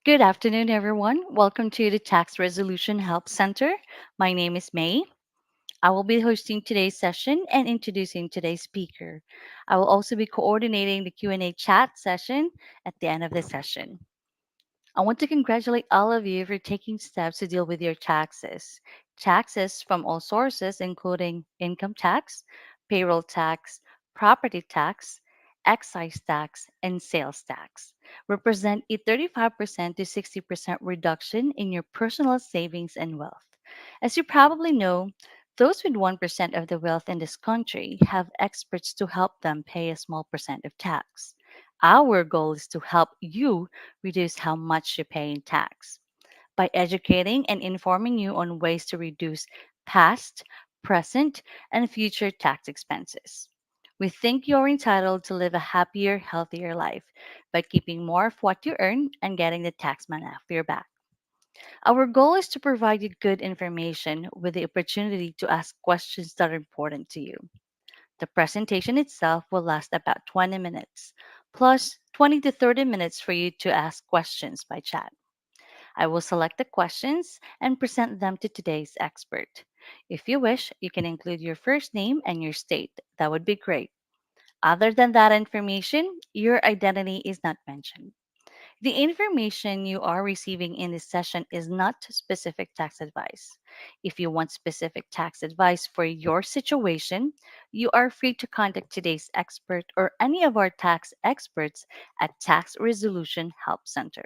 Good afternoon, everyone. Welcome to the Tax Resolution Help Center. My name is May. I will be hosting today's session and introducing today's speaker. I will also be coordinating the Q&A chat session at the end of the session. I want to congratulate all of you for taking steps to deal with your taxes. Taxes from all sources, including income tax, payroll tax, property tax, excise tax, and sales tax, represent a 35% to 60% reduction in your personal savings and wealth. As you probably know, those with 1% of the wealth in this country have experts to help them pay a small percent of tax. Our goal is to help you reduce how much you pay in tax by educating and informing you on ways to reduce past, present, and future tax expenses. We think you're entitled to live a happier, healthier life by keeping more of what you earn and getting the tax man off your back. Our goal is to provide you good information with the opportunity to ask questions that are important to you. The presentation itself will last about 20 minutes, plus 20 to 30 minutes for you to ask questions by chat. I will select the questions and present them to today's expert. If you wish, you can include your first name and your state. That would be great. Other than that information, your identity is not mentioned. The information you are receiving in this session is not specific tax advice. If you want specific tax advice for your situation, you are free to contact today's expert or any of our tax experts at Tax Resolution Help Center.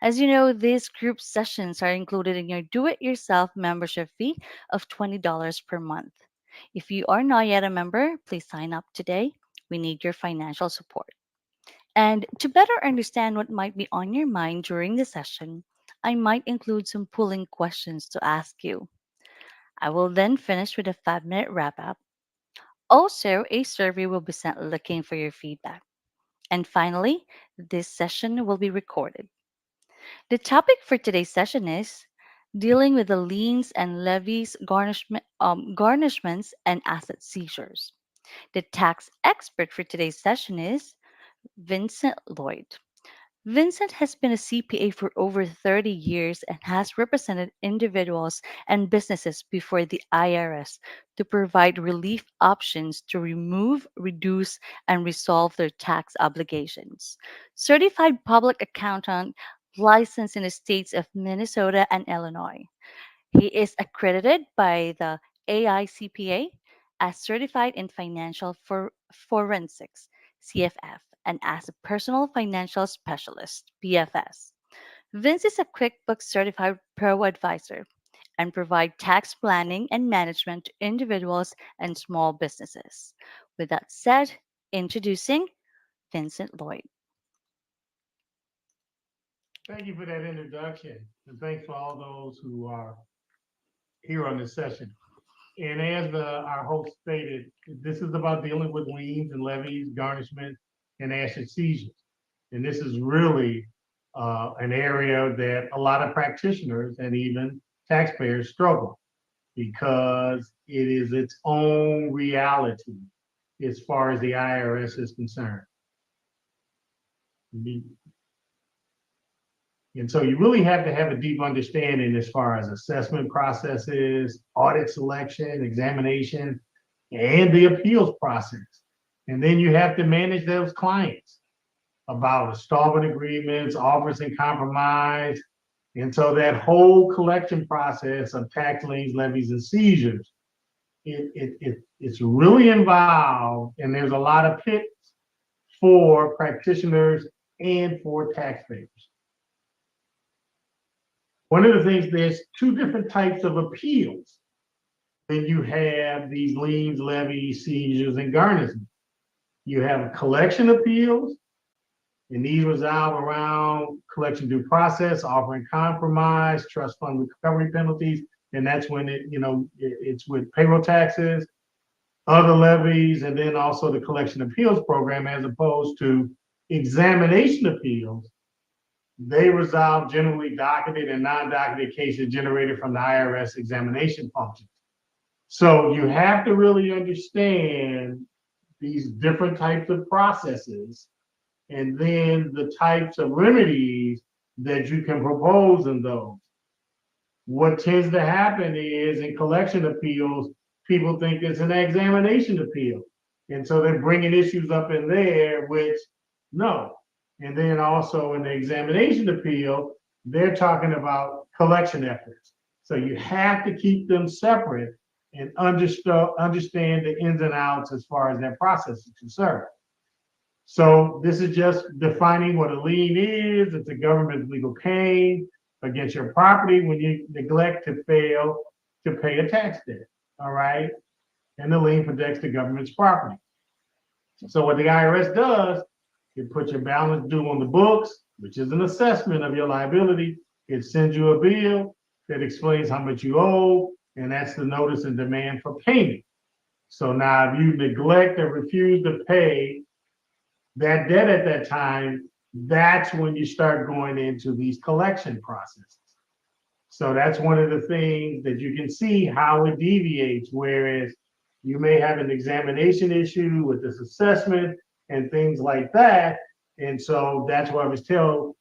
As you know, these group sessions are included in your do it yourself membership fee of $20 per month. If you are not yet a member, please sign up today. We need your financial support. And to better understand what might be on your mind during the session, I might include some pulling questions to ask you. I will then finish with a 5-minute wrap up. Also, a survey will be sent looking for your feedback. And finally, this session will be recorded. The topic for today's session is dealing with the liens and levies, garnishments, and asset seizures. The tax expert for today's session is Vincent Lloyd. Vincent has been a CPA for over 30 years and has represented individuals and businesses before the IRS to provide relief options to remove, reduce, and resolve their tax obligations. Certified public accountant licensed in the states of Minnesota and Illinois. He is accredited by the AICPA as certified in financial forensics, CFF, and as a personal financial specialist, PFS. Vince is a QuickBooks certified pro advisor and provide tax planning and management to individuals and small businesses. With that said, introducing Vincent Lloyd. Thank you for that introduction, and thanks for all those who are here on this session. And as our host stated, this is about dealing with liens and levies, garnishments, and asset seizures. And this is really an area that a lot of practitioners and even taxpayers struggle because it is its own reality as far as the IRS is concerned. And so you really have to have a deep understanding as far as assessment processes, audit selection, examination, and the appeals process. And then you have to manage those clients about installment agreements, offers in compromise. And so that whole collection process of tax liens, levies, and seizures, it's really involved, and there's a lot of pits for practitioners and for taxpayers. One of the things, there's two different types of appeals when you have these liens, levies, seizures, and garnishments. You have collection appeals, and these resolve around collection due process, offering compromise, trust fund recovery penalties, and that's when it's with payroll taxes, other levies, and then also the collection appeals program, as opposed to examination appeals. They resolve generally docketed and non-docketed cases generated from the IRS examination functions. So you have to really understand these different types of processes and then the types of remedies that you can propose in those. What tends to happen is in collection appeals, people think it's an examination appeal. And so they're bringing issues up in there, which no. And then also in the examination appeal, they're talking about collection efforts. So you have to keep them separate and understand the ins and outs as far as that process is concerned. So this is just defining what a lien is. It's a government legal claim against your property when you neglect to fail to pay a tax debt. All right. And the lien protects the government's property. So what the IRS does, it puts your balance due on the books, which is an assessment of your liability. It sends you a bill that explains how much you owe, and that's the notice and demand for payment. So now if you neglect or refuse to pay that debt at that time, that's when you start going into these collection processes. So that's one of the things that you can see how it deviates, whereas you may have an examination issue with this assessment and things like that. And so that's why I was telling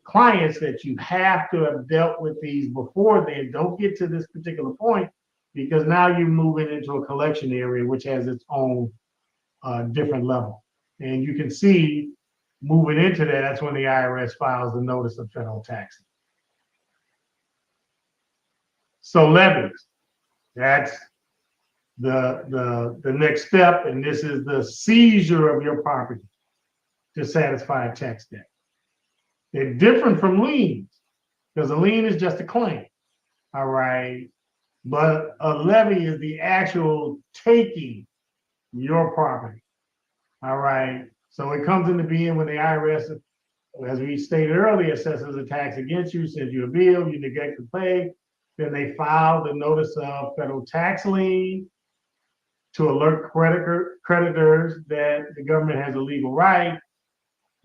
clients that you have to have dealt with these before then. Don't get to this particular point because now you're moving into a collection area which has its own different level. And you can see moving into that, that's when the IRS files the notice of federal taxes. So levies, that's the next step, and this is the seizure of your property to satisfy a tax debt. They're different from liens because a lien is just a claim, all right? But a levy is the actual taking your property, all right? So it comes into being when the IRS, as we stated earlier, assesses a tax against you, sends you a bill, you neglect to pay, then they file the notice of federal tax lien to alert creditors that the government has a legal right.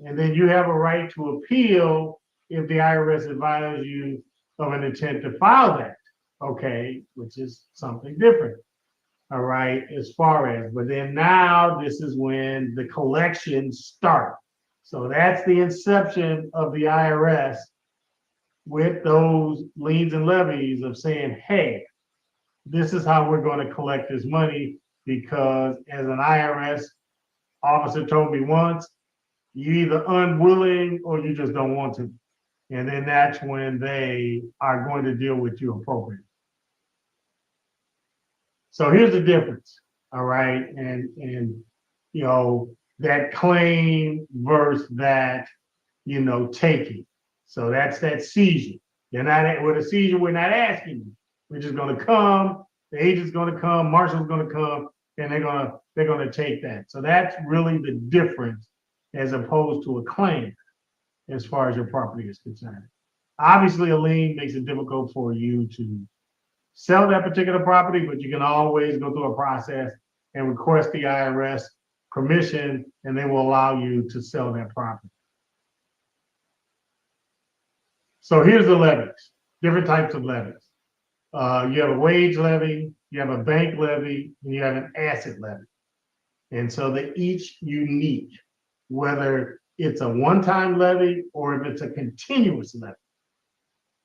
And then you have a right to appeal if the IRS advises you of an intent to file that, okay, which is something different. All right, as far as, but then now this is when the collections start. So that's the inception of the IRS with those liens and levies of saying, hey, this is how we're going to collect this money because as an IRS officer told me once, you either unwilling or you just don't want to. And then that's when they are going to deal with you appropriately. So here's the difference, all right? And that claim versus that, taking. So that's that seizure. You're not with a seizure, we're not asking you. We're just gonna come, the agent's gonna come, marshal's gonna come, and they're gonna take that. So that's really the difference as opposed to a claim as far as your property is concerned. Obviously, a lien makes it difficult for you to sell that particular property, but you can always go through a process and request the IRS permission, and they will allow you to sell that property. So here's the levies, different types of levies. You have a wage levy, you have a bank levy, and you have an asset levy. And so they're each unique, whether it's a one-time levy or if it's a continuous levy.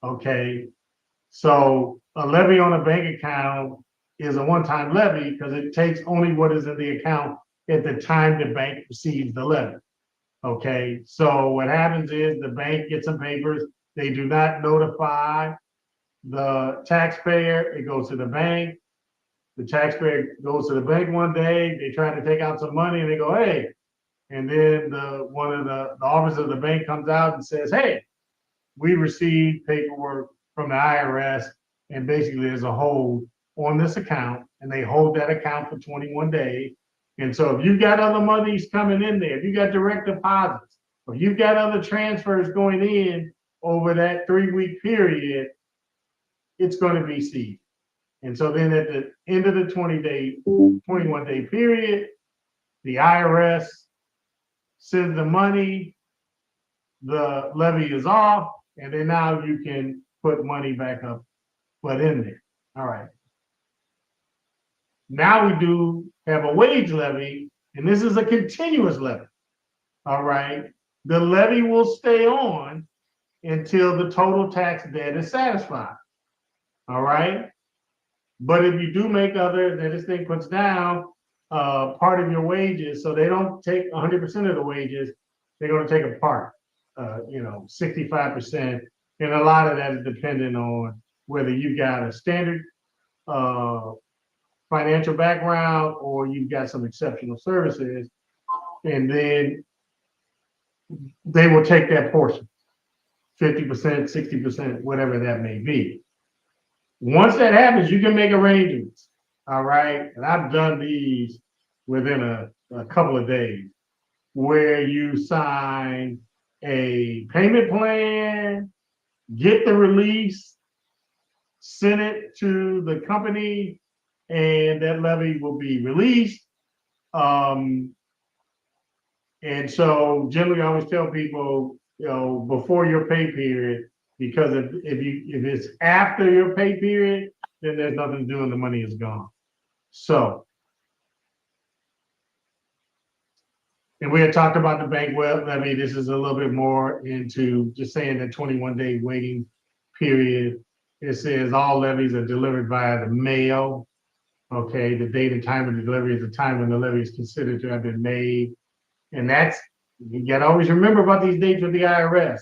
Okay, so a levy on a bank account is a one-time levy because it takes only what is in the account at the time the bank receives the levy. Okay, so what happens is the bank gets some papers, they do not notify the taxpayer, it goes to the bank. The taxpayer goes to the bank one day, they try to take out some money and they go, hey, and then one of the officer of the bank comes out and says, hey, we received paperwork from the IRS and basically there's a hold on this account and they hold that account for 21 days. And so if you've got other monies coming in there, if you got direct deposits, or you've got other transfers going in over that 3-week period, it's going to be seized. And so then at the end of the 21-day period, the IRS sends the money, the levy is off, and then now you can put money back up, but in there. All right. Now we do have a wage levy, and this is a continuous levy. All right. the levy will stay on until the total tax debt is satisfied. All right. But if you do make other, then this thing puts down part of your wages, so they don't take 100% of the wages. They're going to take a part, 65%, and a lot of that is dependent on whether you got a standard uh, financial background or you've got some exceptional services, and then they will take that portion, 50%, 60%, whatever that may be. Once that happens, you can make arrangements. All right. And I've done these within a couple of days where you sign a payment plan, get the release, send it to the company, and that levy will be released. Um, and so generally I always tell people, before your pay period, because if it's after your pay period, then there's nothing to do and the money is gone. So, and we had talked about the bank levy. This is a little bit more into just saying that 21-day waiting period. It says all levies are delivered via the mail. Okay, the date and time of the delivery is the time when the levy is considered to have been made. And that's, you got to always remember about these dates with the IRS,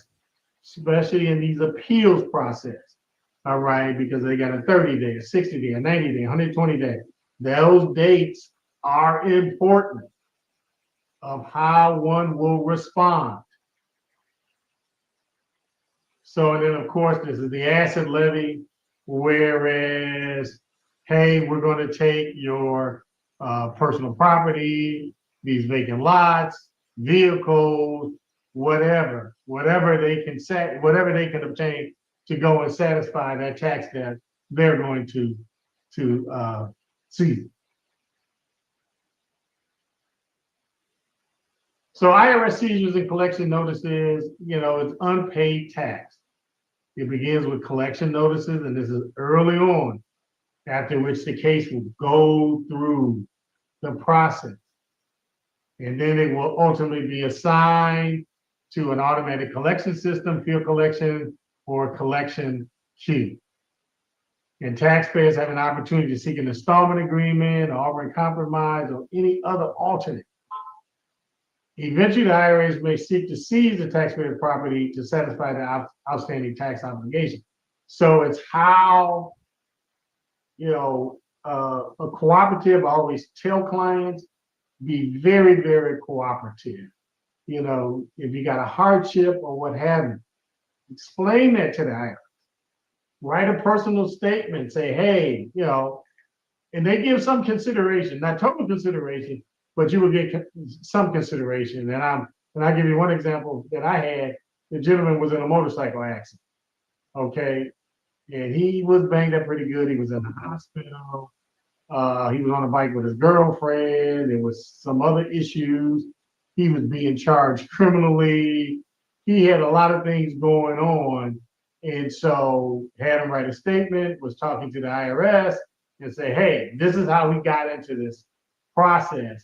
especially in these appeals process. All right, because they got a 30-day, a 60-day, a 90-day, 120-day. Those dates are important of how one will respond. So, and then of course, this is the asset levy, whereas, hey, we're going to take your personal property, these vacant lots, vehicles, whatever they can say, whatever they can obtain to go and satisfy that tax debt, they're going to seize. So IRS seizures and collection notices, it's unpaid tax. It begins with collection notices, and this is early on, after which the case will go through the process. And then it will ultimately be assigned to an automatic collection system, field collection, or collection queue. And taxpayers have an opportunity to seek an installment agreement, offering compromise, or any other alternate. Eventually, the IRS may seek to seize the taxpayer's property to satisfy the outstanding tax obligation. So it's how, a cooperative, I always tell clients, be very, very cooperative. If you got a hardship or what have you, explain that to the IRS. Write a personal statement, say, hey, and they give some consideration, not total consideration, but you will get some consideration. And I'll give you one example that I had. The gentleman was in a motorcycle accident. Okay. And he was banged up pretty good. He was in the hospital. He was on a bike with his girlfriend. There was some other issues. He was being charged criminally. He had a lot of things going on. And so had him write a statement, was talking to the IRS and say, hey, this is how we got into this process.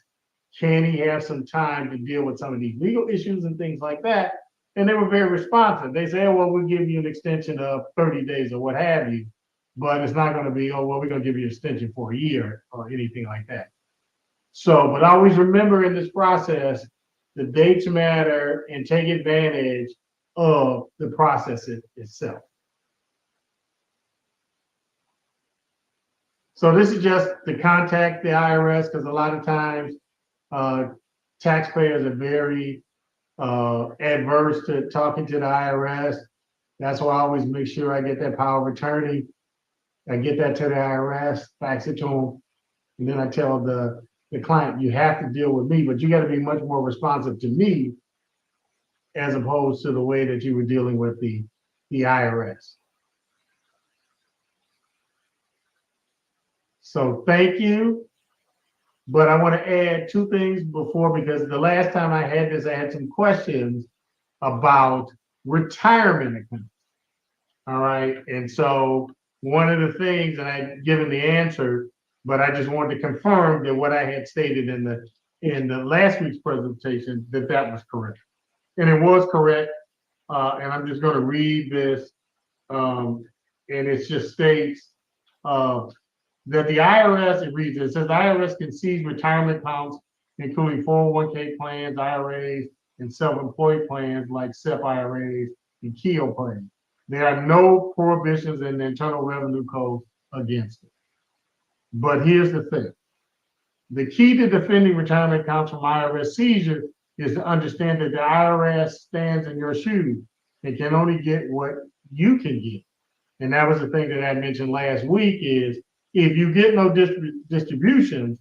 Can he have some time to deal with some of these legal issues and things like that? And they were very responsive. They say, oh, well, we'll give you an extension of 30 days or what have you, but it's not going to be, oh, well, we're going to give you an extension for a year or anything like that. So, but always remember in this process, the dates matter and take advantage of the process itself. So this is just to contact the IRS, because a lot of times taxpayers are very adverse to talking to the IRS. That's why I always make sure I get that power of attorney. I get that to the IRS, fax it to them, and then I tell the client, you have to deal with me, but you got to be much more responsive to me as opposed to the way that you were dealing with the IRS. So thank you. But I want to add two things before, because the last time I had this, I had some questions about retirement accounts. All right. And so one of the things, and I'd given the answer, but I just wanted to confirm that what I had stated in the last week's presentation, that was correct. and it was correct. And I'm just going to read this, and it just states uh, that the IRS, it reads, it says the IRS can seize retirement accounts, including 401k plans, IRAs, and self-employed plans like SEP IRAs and KEO plans. There are no prohibitions in the Internal Revenue Code against it. But here's the thing. The key to defending retirement accounts from IRS seizure is to understand that the IRS stands in your shoes and can only get what you can get. And that was the thing that I mentioned last week is if you get no distributions,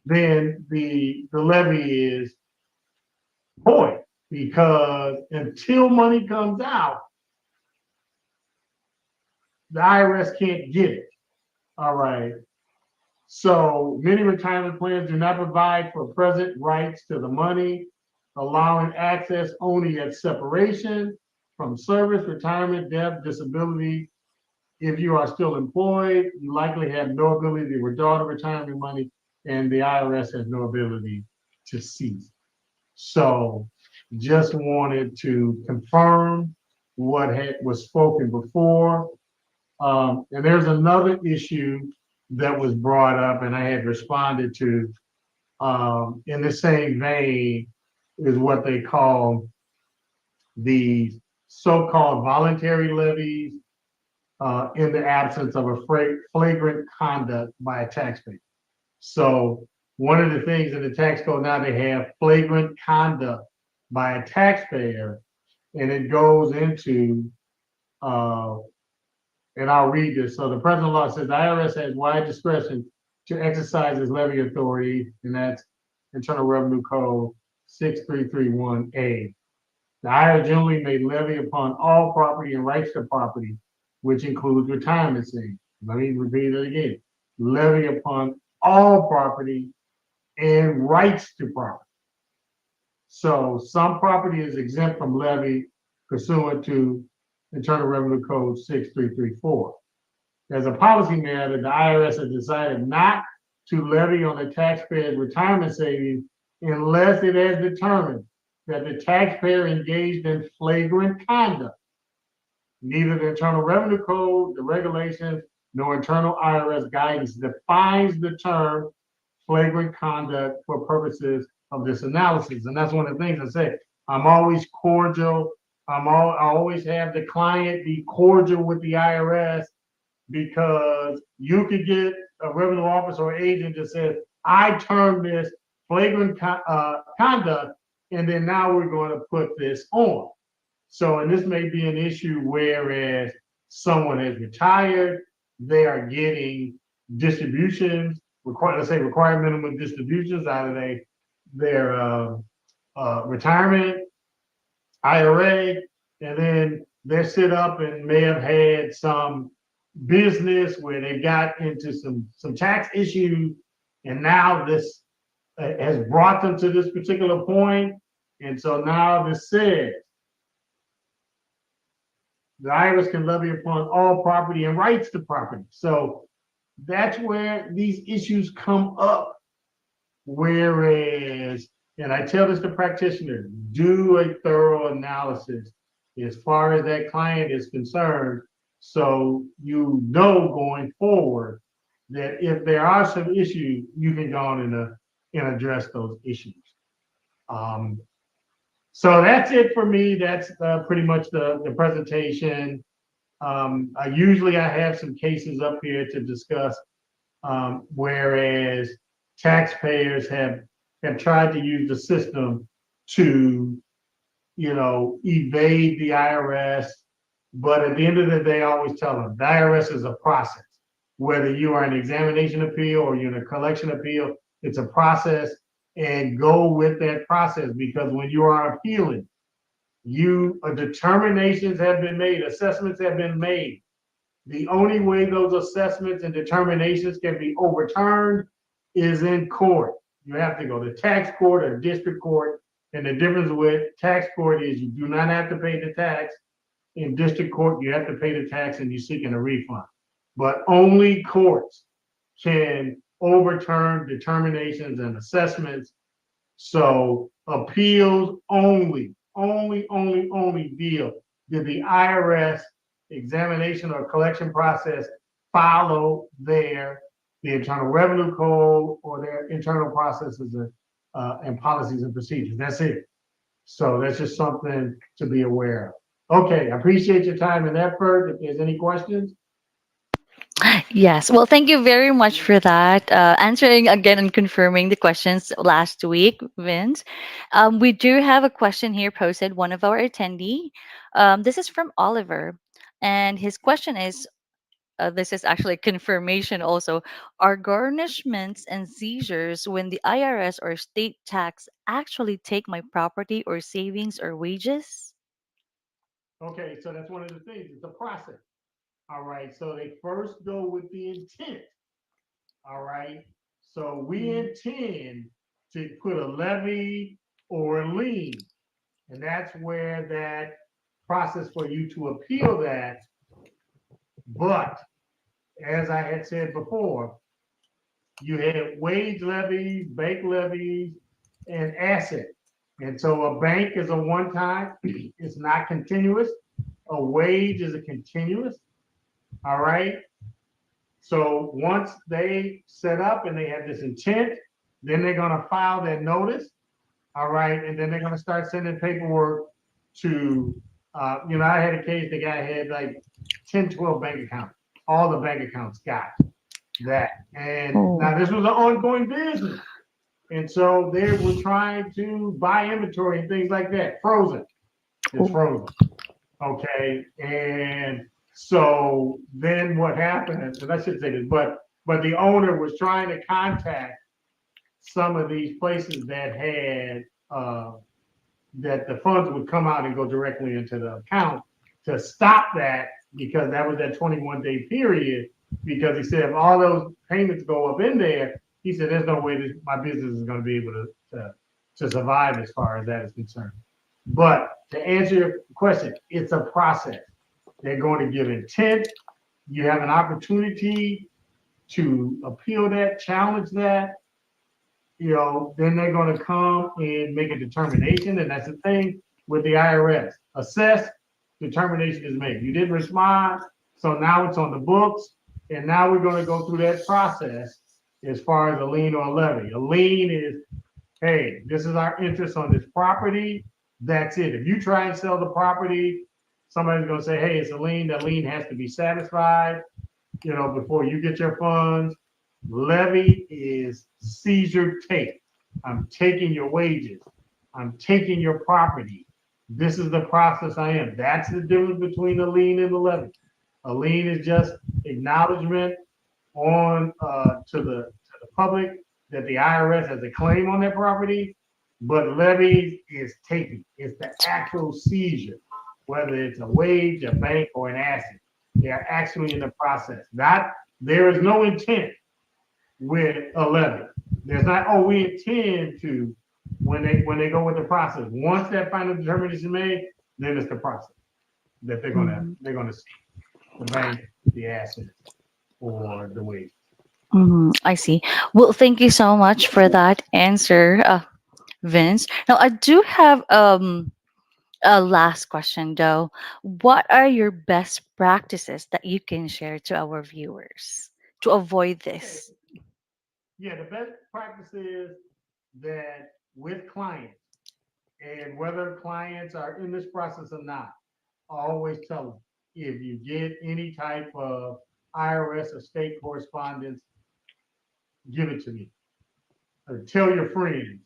then the levy is void because until money comes out, the IRS can't get it. All right. So many retirement plans do not provide for present rights to the money, allowing access only at separation from service, retirement, death, disability. If you are still employed, you likely have no ability to withdraw the retirement money, and the IRS has no ability to seize. So just wanted to confirm what was spoken before. And there's another issue that was brought up, and I had responded to in the same vein is what they call the so-called voluntary levies in the absence of a flagrant conduct by a taxpayer. So one of the things in the tax code now, they have flagrant conduct by a taxpayer, and it goes into, and I'll read this. So the present law says the IRS has wide discretion to exercise its levy authority, and that's Internal Revenue Code 6331A. The IRS generally may levy upon all property and rights to property, which includes retirement savings. Let me repeat it again. Levy upon all property and rights to property. So some property is exempt from levy pursuant to Internal Revenue Code 6334. As a policy matter, the IRS has decided not to levy on the taxpayer's retirement savings unless it has determined that the taxpayer engaged in flagrant conduct. Neither the Internal Revenue Code, the regulations, nor internal IRS guidance defines the term flagrant conduct for purposes of this analysis. And that's one of the things I say. I'm always cordial. I always have the client be cordial with the IRS because you could get a revenue officer or agent that says, I term this flagrant conduct, and then now we're going to put this on. So, and this may be an issue whereas someone has retired, they are getting distributions, let's say required minimum distributions out of their retirement, IRA, and then they're set up and may have had some business where they got into some tax issues, and now this has brought them to this particular point. And so now this says the IRS can levy upon all property and rights to property. So that's where these issues come up. Whereas, and I tell this to practitioners, do a thorough analysis as far as that client is concerned, so you know going forward that if there are some issues, you can go on and address those issues. So that's it for me. That's pretty much the presentation. Usually I have some cases up here to discuss, whereas taxpayers have tried to use the system to, evade the IRS. But at the end of the day, I always tell them the IRS is a process. Whether you are an examination appeal or you're in a collection appeal, it's a process, and go with that process, because when you are appealing, determinations have been made, assessments have been made. The only way those assessments and determinations can be overturned is in court. You have to go to tax court or district court. And the difference with tax court is you do not have to pay the tax. In district court, you have to pay the tax and you're seeking a refund. But only courts can overturn determinations and assessments. So appeals only only deal. Did the IRS examination or collection process follow the Internal Revenue Code or their internal processes and policies and procedures? That's it. So that's just something to be aware of. Okay, I appreciate your time and effort. If there's any questions. Yes. Well, thank you very much for that. Answering again and confirming the questions last week, Vince. We do have a question here posted, one of our attendee. This is from Oliver. And his question is, this is actually confirmation also. Are garnishments and seizures when the IRS or state tax actually take my property or savings or wages? Okay, so that's one of the things. It's a process. All right. So they first go with the intent. All right. So we intend to put a levy or a lien, and that's where that process for you to appeal that. But as I had said before, you had wage levies, bank levies, and asset. And so a bank is a one time, it's not continuous. A wage is a continuous. All right. So once they set up and they have this intent, then they're going to file their notice. All right. And then they're going to start sending paperwork to, I had a case, the guy had like 10, 12 bank accounts. All the bank accounts got that. And Oh. now this was an ongoing business. And so they were trying to buy inventory and things like that. Frozen. It's Oh. frozen. Okay. And so then what happened, and I should say this, but the owner was trying to contact some of these places that had that the funds would come out and go directly into the account to stop that because that was that 21-day period. Because he said if all those payments go up in there, he said there's no way that my business is going to be able to survive as far as that is concerned. But to answer your question, it's a process. They're going to give intent. You have an opportunity to appeal that, challenge that. Then they're going to come and make a determination. And that's the thing with the IRS. Assess, determination is made. You didn't respond, so now it's on the books. And now we're going to go through that process as far as a lien or a levy. A lien is, hey, this is our interest on this property. That's it. If you try and sell the property, somebody's going to say, hey, it's a lien. That lien has to be satisfied, before you get your funds. Levy is seizure take. I'm taking your wages. I'm taking your property. This is the process I am. That's the difference between a lien and a levy. A lien is just acknowledgement on to the public that the IRS has a claim on that property, but levies is taking. It's the actual seizure, whether it's a wage, a bank, or an asset. They are actually in the process. Not there is no intent with a levy. There's not, oh, we intend to when they go with the process. Once that final determination is made, then it's the process that they're gonna see the bank, the asset, or the wage. I see. Well, thank you so much for that answer, Vince. Now, I do have a last question though. What are your best practices that you can share to our viewers to avoid Okay. this? Yeah, the best practice is that with clients, and whether clients are in this process or not, I always tell them if you get any type of IRS or state correspondence, give it to me. Or tell your friends,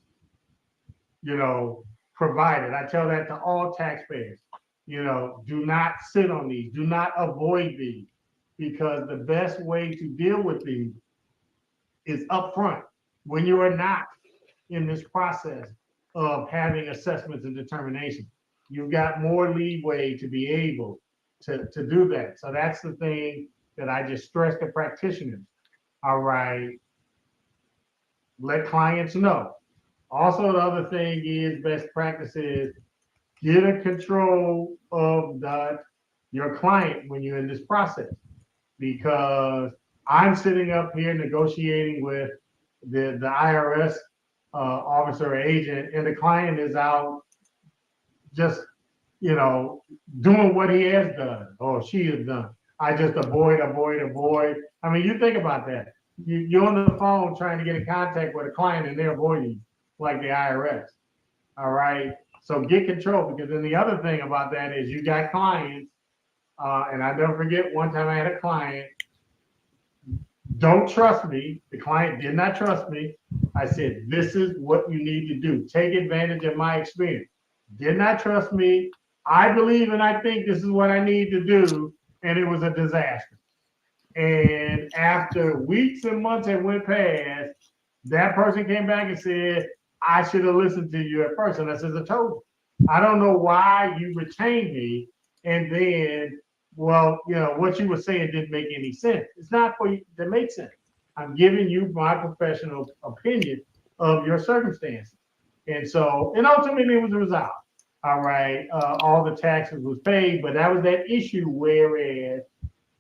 you know, provide it. I tell that to all taxpayers. Do not sit on these, do not avoid these, because the best way to deal with these is upfront when you are not in this process of having assessments and determination. You've got more leeway to be able to do that. So that's the thing that I just stress to practitioners. All right, let clients know. Also, the other thing is best practices, get a control of your client when you're in this process, because I'm sitting up here negotiating with the IRS officer or agent, and the client is out just, you know, doing what he has done or she has done. I just avoid, avoid, avoid. I mean, you think about that. You're on the phone trying to get in contact with a client and they're avoiding you, like the IRS. All right. So get control, because then the other thing about that is you got clients, and I never forget one time I had a client, don't trust me. The client did not trust me. I said, this is what you need to do. Take advantage of my experience. Did not trust me. I believe and I think this is what I need to do. And it was a disaster. And after weeks and months had went past, that person came back and said, I should have listened to you at first. And I said, I told you. I don't know why you retained me. And then, well, what you were saying didn't make any sense. It's not for you to make sense. I'm giving you my professional opinion of your circumstances. And so, and ultimately it was resolved. All right. All the taxes was paid, but that was that issue. Whereas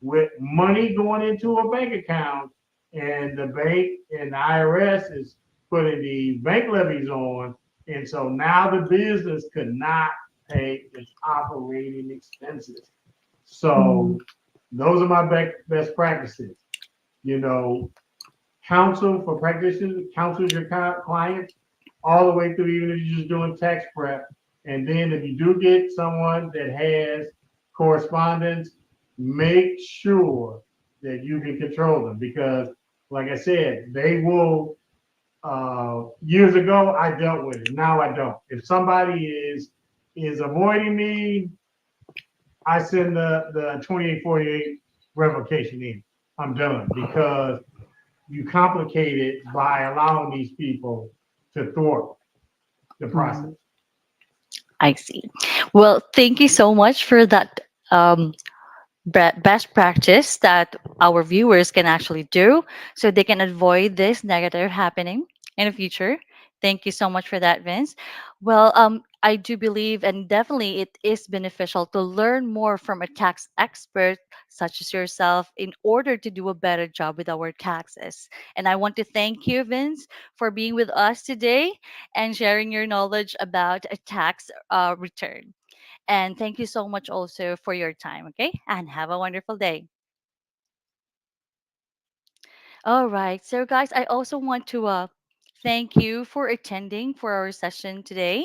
with money going into a bank account, and the bank and the IRS is putting the bank levies on. And so now the business could not pay its operating expenses. Mm. So those are my best practices. You know, counsel for practitioners, counsel your clients all the way through, even if you're just doing tax prep. And then if you do get someone that has correspondence, make sure that you can control them, because, like I said, they will. Years ago, I dealt with it. Now I don't. If somebody is avoiding me, I send the 2848 revocation in. I'm done, because you complicate it by allowing these people to thwart the process. Mm. I see. Well, thank you so much for that um, best practice that our viewers can actually do so they can avoid this negative happening in the future. Thank you so much for that, Vince. Well, I do believe, and definitely it is beneficial to learn more from a tax expert such as yourself in order to do a better job with our taxes. And I want to thank you, Vince, for being with us today and sharing your knowledge about a tax return. And thank you so much also for your time, okay? And have a wonderful day. All right. So, guys, I also want to thank you for attending for our session today.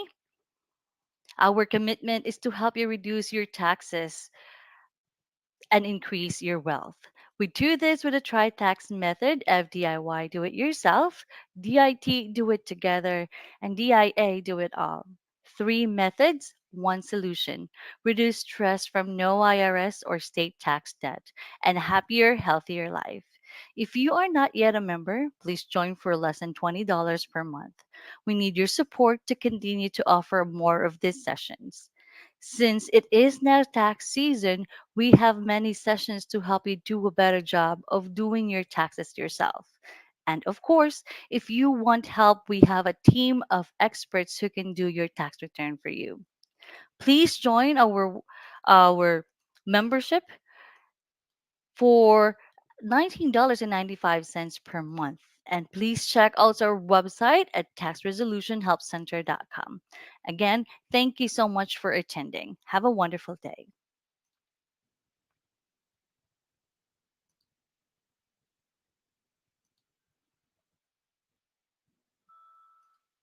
Our commitment is to help you reduce your taxes and increase your wealth. We do this with a tri-tax method of DIY, do it yourself, DIT, do it together, and DIA, do it all. Three methods, one solution. Reduce stress from no IRS or state tax debt and a happier, healthier life. If you are not yet a member, please join for less than $20 per month. We need your support to continue to offer more of these sessions. Since it is now tax season, we have many sessions to help you do a better job of doing your taxes yourself. And of course, if you want help, we have a team of experts who can do your tax return for you. Please join our membership for $19.95 per month. And please check out our website at taxresolutionhelpcenter.com. Again, thank you so much for attending. Have a wonderful day.